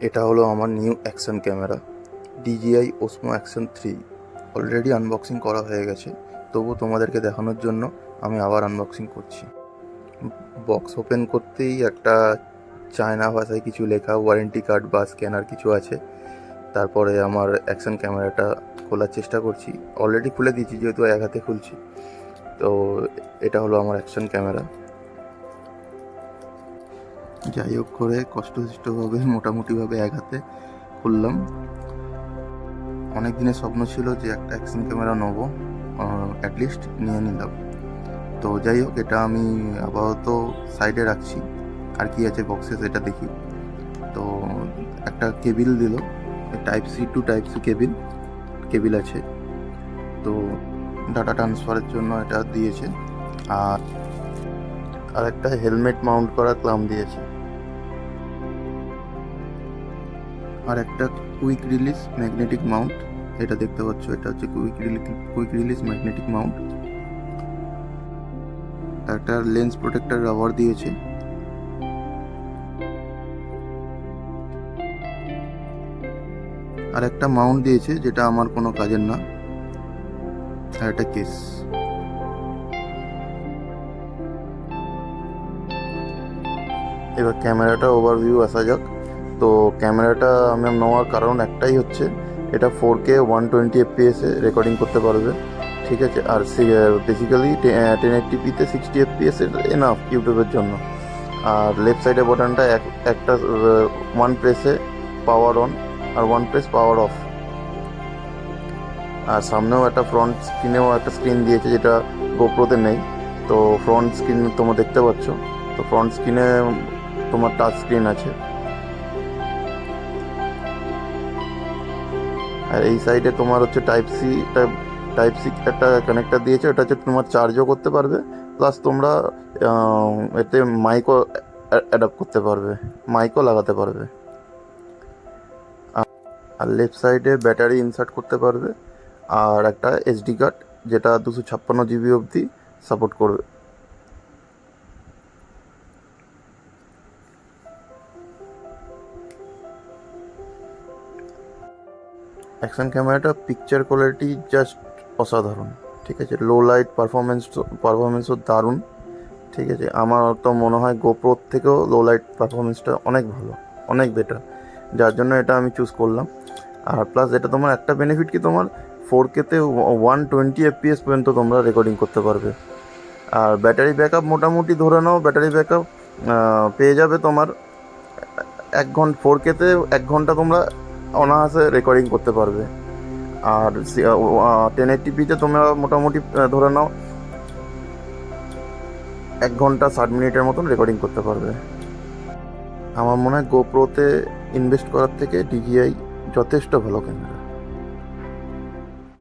এটা হলো আমার new action camera DJI Osmo Action 3। Already unboxing করা হয়ে গেছে, তবু তোমাদেরকে দেখানোর জন্য আমি আবার আনবক্সিং করছি। বক্স ওপেন করতেই একটা চায়না ভাষায় কিছু লেখা ওয়ারেন্টি কার্ড বা স্ক্যানার কিছু আছে। তারপরে আমার অ্যাকশন ক্যামেরাটা খোলার চেষ্টা করছি, অলরেডি খুলে দিয়েছি যেহেতু এক হাতে খুলছি। তো এটা হলো আমার অ্যাকশন ক্যামেরা। যাই হোক করে কষ্টভাবে মোটামুটিভাবে এক হাতে খুললাম। অনেক দিনের স্বপ্ন ছিল যে একটা অ্যাকশন ক্যামেরা নেবো, অ্যাটলিস্ট নিয়ে নিলাম। তো যাই হোক, এটা আমি আপাতত সাইডে রাখছি। আর কি আছে বক্সে সেটা দেখি। তো একটা কেবিল দিল, Type-C to Type-C কেবিল আছে। তো ডাটা ট্রান্সফারের জন্য এটা দিয়েছে। আর একটা হেলমেট মাউন্ট করা ক্লাম দিয়েছে। আর একটা কুইক রিলিজ ম্যাগনেটিক মাউন্ট, এটা দেখতে পাচ্ছ, এটা হচ্ছে কুইক রিলিজ ম্যাগনেটিক মাউন্ট। একটা লেন্স প্রোটেক্টর রাবার দিয়েছে। আর একটা মাউন্ট দিয়েছে যেটা আমার কোনো কাজের না। আর একটা কেস। এবার ক্যামেরাটা ওভারভিউ আসা যাক। তো ক্যামেরাটা আমি নেওয়ার কারণ একটাই হচ্ছে, এটা 4K 120 FPS এ রেকর্ডিং করতে পারবে, ঠিক আছে। আর বেসিক্যালি 1080p-তে 60 FPS এনাফ ইউটিউবের জন্য। আর লেফট সাইডে বাটনটা একটা ওয়ান প্রেসে পাওয়ার অন আর ওয়ান প্রেস পাওয়ার অফ। আর সামনেও একটা ফ্রন্ট স্ক্রিনেও একটা স্ক্রিন দিয়েছে, যেটা গোপ্রোতে নেই। তো ফ্রন্ট স্ক্রিন তোমরা দেখতে পাচ্ছ। তো ফ্রন্ট স্ক্রিনে তোমার টাচ স্ক্রিন আছে। আর এই সাইডে তোমার হচ্ছে টাইপ সি একটা কানেক্টার দিয়েছে, ওটা হচ্ছে তোমার চার্জও করতে পারবে, প্লাস তোমরা এতে মাইকও অ্যাডাপ্ট করতে পারবে, মাইকও লাগাতে পারবে। আর লেফট সাইডে ব্যাটারি ইনসার্ট করতে পারবে, আর একটা SD কার্ড যেটা 256 GB অবধি সাপোর্ট করবে। অ্যাকশন ক্যামেরাটা পিকচার কোয়ালিটি জাস্ট অসাধারণ, ঠিক আছে। লো লাইট পারফরমেন্সও দারুণ, ঠিক আছে। আমার তো মনে হয় গোপ্রোর থেকেও লো লাইট পারফরমেন্সটা অনেক ভালো, অনেক বেটার, যার জন্য এটা আমি চুজ করলাম। আর প্লাস এটা তোমার একটা বেনিফিট কি, তোমার 4K-তে 120 FPS পর্যন্ত তোমরা রেকর্ডিং করতে পারবে। আর ব্যাটারি ব্যাকআপ মোটামুটি ধরে নাও, ব্যাটারি ব্যাকআপ পেয়ে যাবে তোমার 4K-তে 1 ঘন্টা তোমরা অনায়াসে রেকর্ডিং করতে পারবে। আর 1080p-তে তোমরা মোটামুটি ধরে নাও 1 ঘন্টা 60 মিনিটের মতন রেকর্ডিং করতে পারবে। আমার মনে হয় গোপ্রোতে ইনভেস্ট করার থেকে DJI যথেষ্ট ভালো ক্যামেরা।